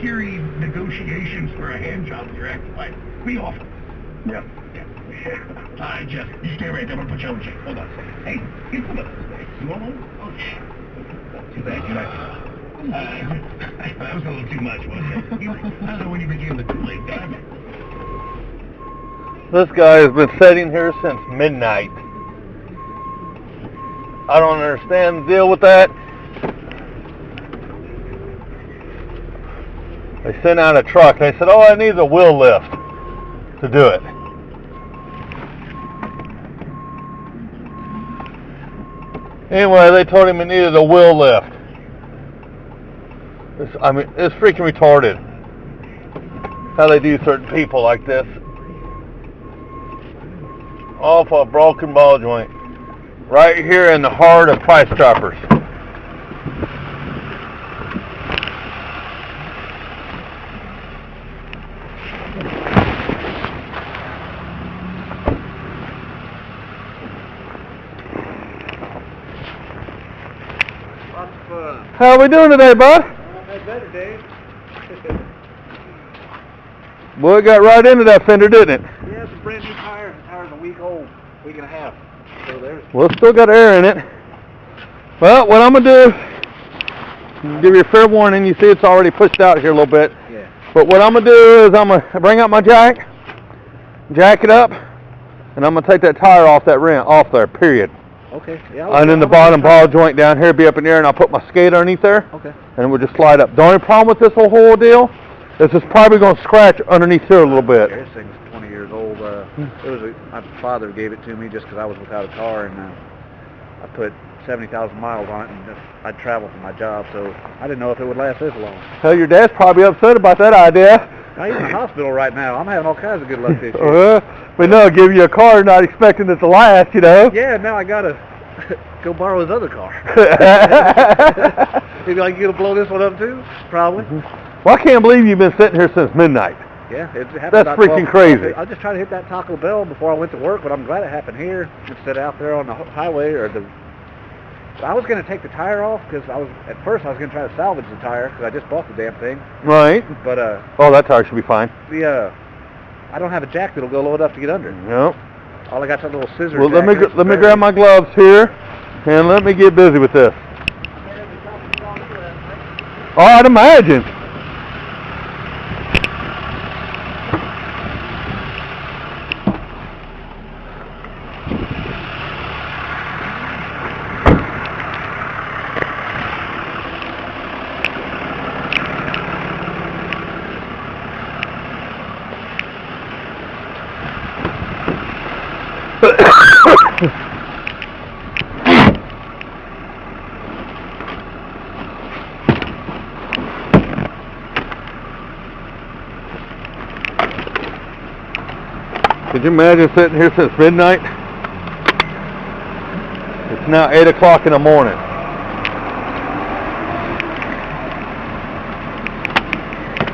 cheery negotiations for a hand job with your ex-wife. We offer. Yep. You stay right there. I'm gonna put you on the check. Hold on a second. Hey, get some of those things. You want one? Oh, yeah. Too bad you're not. That was a little too much, wasn't it? I don't know when you became the Kool-Aid guy. This guy has been sitting here since midnight. I don't understand the deal with that. They sent out a truck. They said, oh, I need a wheel lift to do it. Anyway, they told him he needed a wheel lift. It's freaking retarded how they do certain people like this. Off a broken ball joint. Right here in the heart of Price Choppers. Lots of fun. How are we doing today, bud? That's better, Dave. Boy, it got right into that fender, didn't it? Yeah, it's a brand new tire. The tire's a week old, week and a half. So there's. Well, it's still got air in it. Well, what I'm going to do, give you a fair warning, you see it's already pushed out here a little bit. Yeah. But what I'm going to do is I'm going to bring out my jack it up, and I'm going to take that tire off that rim, off there, period. Okay. Yeah. And then the bottom ball joint down here be up in the air, and I'll put my skate underneath there. Okay. And we'll just slide up. The only problem with this whole deal is it's probably going to scratch underneath here a little bit. This thing's 20 years old. My father gave it to me just because I was without a car, and I put 70,000 miles on it, and I'd travel for my job, so I didn't know if it would last this long. Hell, your dad's probably upset about that idea. Now, he's in the hospital right now. I'm having all kinds of good luck this year. But no, give you a car, not expecting it to last, you know. Yeah, now I gotta go borrow his other car. He'd be like, you gonna blow this one up too? Probably. Well, I can't believe you've been sitting here since midnight. Yeah, it happened. That's about freaking 12 crazy. I was just trying to hit that Taco Bell before I went to work, but I'm glad it happened here instead of out there on the highway or the. I was going to take the tire off because at first I was going to try to salvage the tire because I just bought the damn thing. Right. But oh, that tire should be fine. I don't have a jack that'll go low enough to get under. Nope. All I got's a little scissor. Well, let me grab my gloves here and let me get busy with this. Oh, I'd imagine. Could you imagine sitting here since midnight? It's now 8 o'clock in the morning.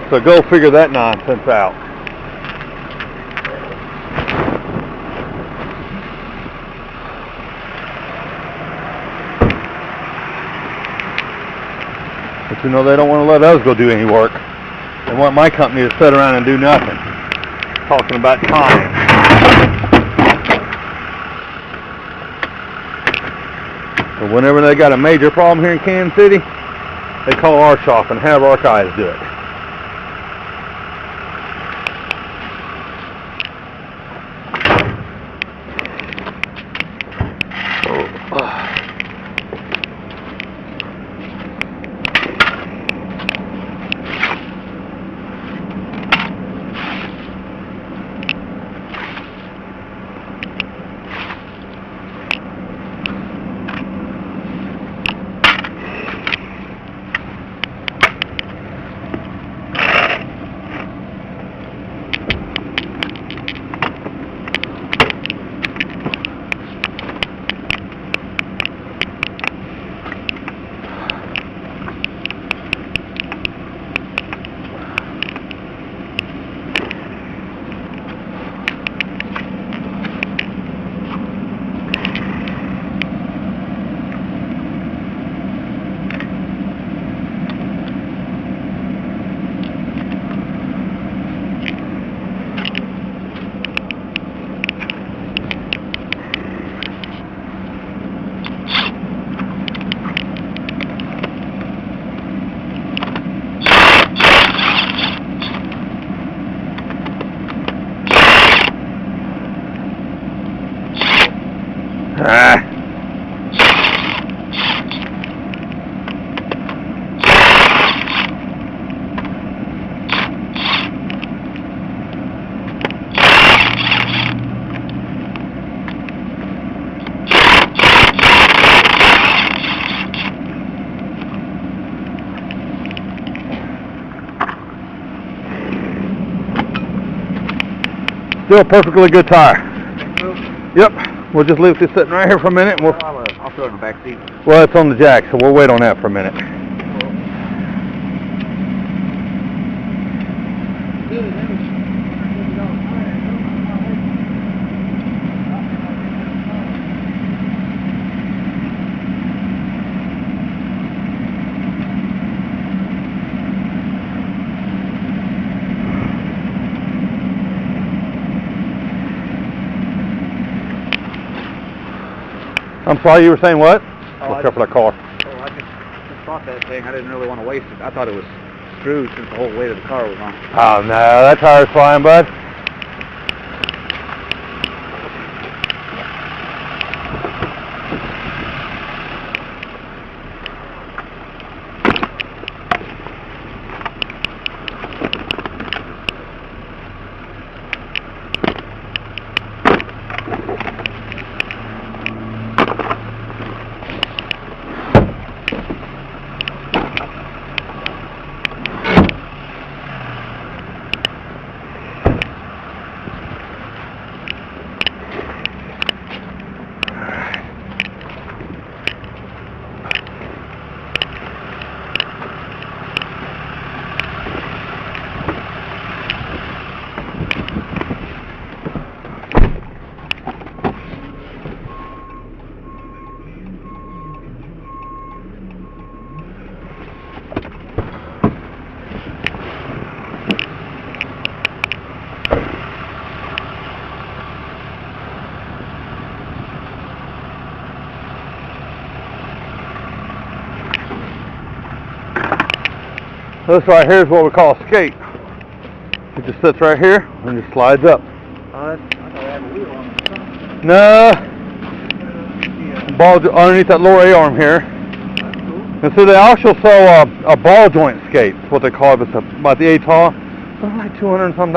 So go figure that nonsense out. But you know, they don't want to let us go do any work. They want my company to sit around and do nothing. Talking about time. So whenever they got a major problem here in Kansas City, they call our shop and have our guys do it. Still a perfectly good tire. So, Yep. We'll just leave this sitting right here for a minute. And I'll throw it in the back seat. well, it's on the jack, so we'll wait on that for a minute. I'm sorry, you were saying what? Look up for that car. Oh, I just thought that thing. I didn't really want to waste it. I thought it was screwed since the whole weight of the car was on. Oh no, that tire's fine, bud. This right here is what we call a skate. It just sits right here and just slides up. I thought I had a wheel on it. No, ball underneath that lower A-arm here. That's cool. And so they also sell a ball joint skate. That's what they call it. It's about the ATAR. It's like $200 and some.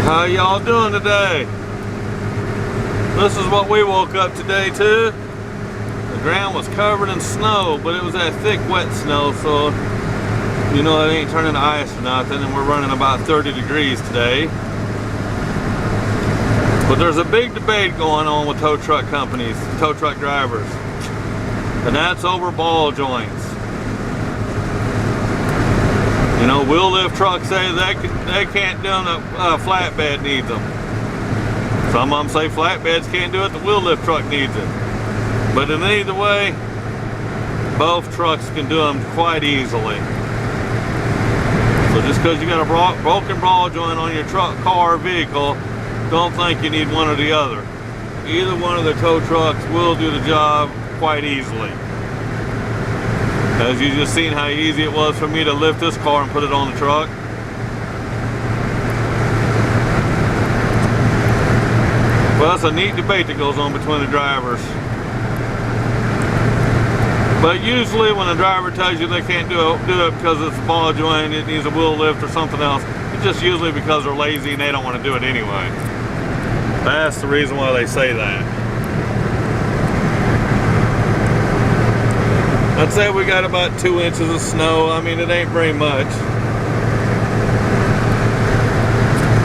How y'all doing today? This is what we woke up today to. The ground was covered in snow, but it was that thick, wet snow, so you know it ain't turning to ice or nothing, and we're running about 30 degrees today. But there's a big debate going on with tow truck companies, tow truck drivers, and that's over ball joints. You know, wheel lift trucks say they can't do them, flatbed needs them. Some of them say flatbeds can't do it, the wheel lift truck needs it. But in either way, both trucks can do them quite easily. So just because you got a broken ball joint on your truck, car, or vehicle, don't think you need one or the other. Either one of the tow trucks will do the job quite easily. As you just seen how easy it was for me to lift this car and put it on the truck. Well, that's a neat debate that goes on between the drivers. But usually when a driver tells you they can't do it because it's a ball joint, it needs a wheel lift or something else, it's just usually because they're lazy and they don't want to do it anyway. That's the reason why they say that. I'd say we got about 2 inches of snow. I mean, it ain't very much.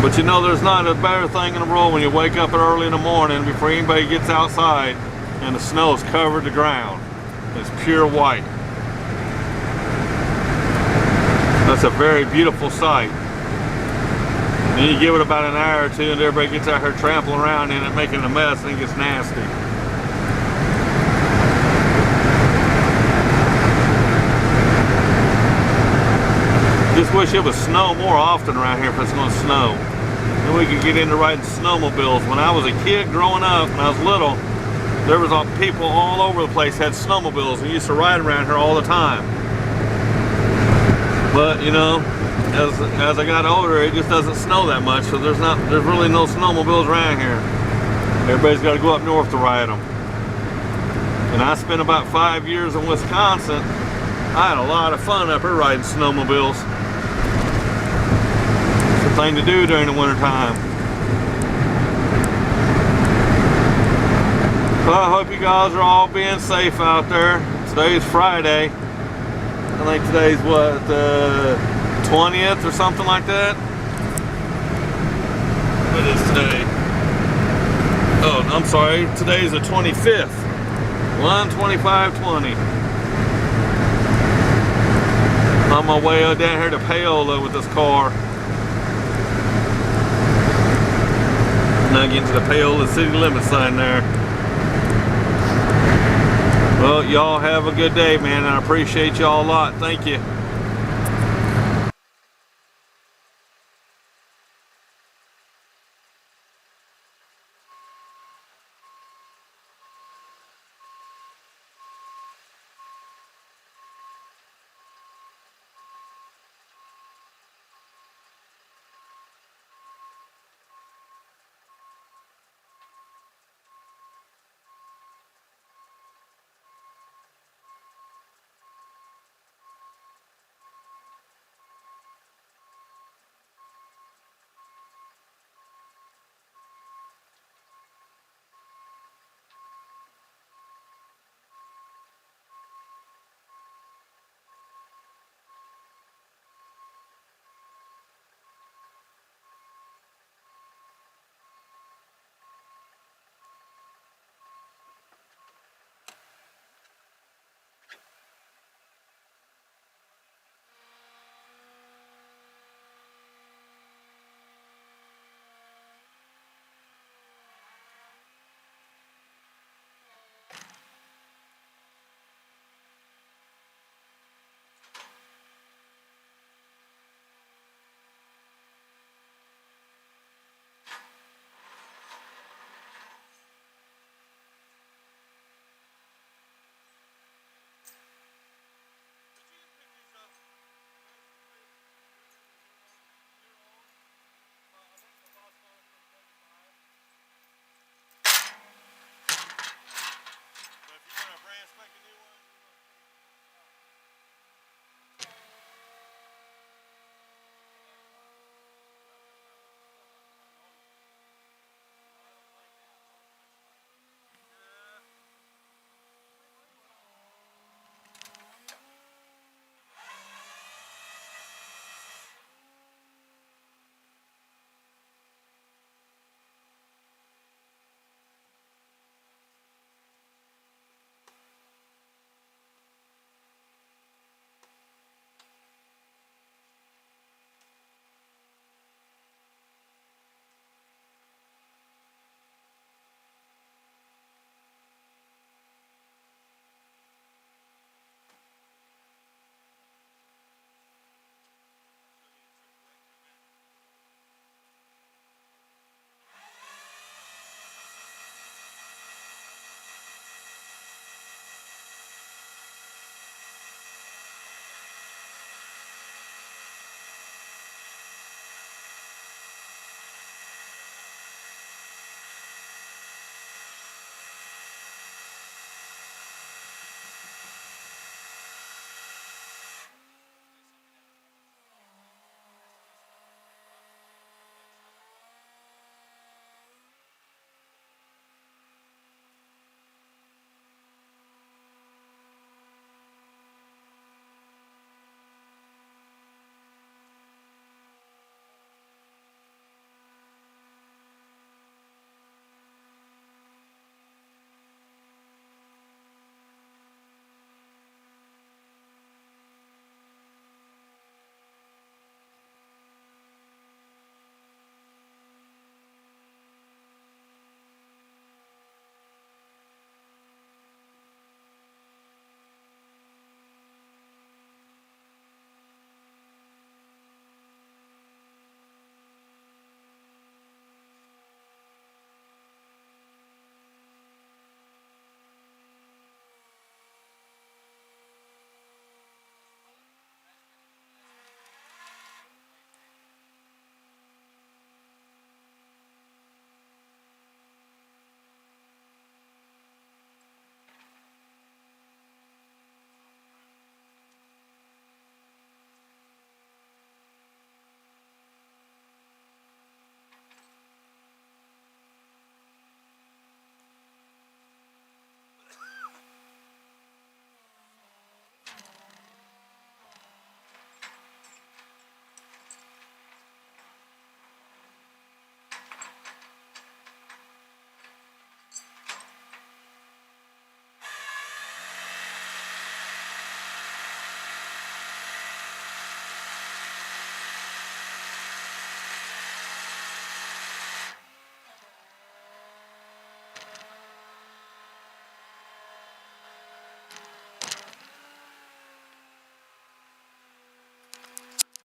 But you know, there's not a better thing in the world when you wake up early in the morning before anybody gets outside and the snow has covered the ground. It's pure white. That's a very beautiful sight. Then you give it about an hour or two and everybody gets out here trampling around in it, making a mess, and it gets nasty. Just wish it would snow more often around here if it's going to snow. Then we could get into riding snowmobiles. When I was a kid growing up, when I was little, there was people all over the place had snowmobiles. We used to ride around here all the time. But you know, as I got older, it just doesn't snow that much, so there's really no snowmobiles around here. Everybody's got to go up north to ride them. And I spent about 5 years in Wisconsin. I had a lot of fun up here riding snowmobiles. It's a thing to do during the winter time. So I hope you guys are all being safe out there. Today's Friday. I think today's what, the 20th or something like that? What is today? Oh, I'm sorry. Today's the 25th. 1/25/20. On my way down here to Paola with this car. Now getting to the Paola city limit sign there. Well, y'all have a good day, man. I appreciate y'all a lot. Thank you.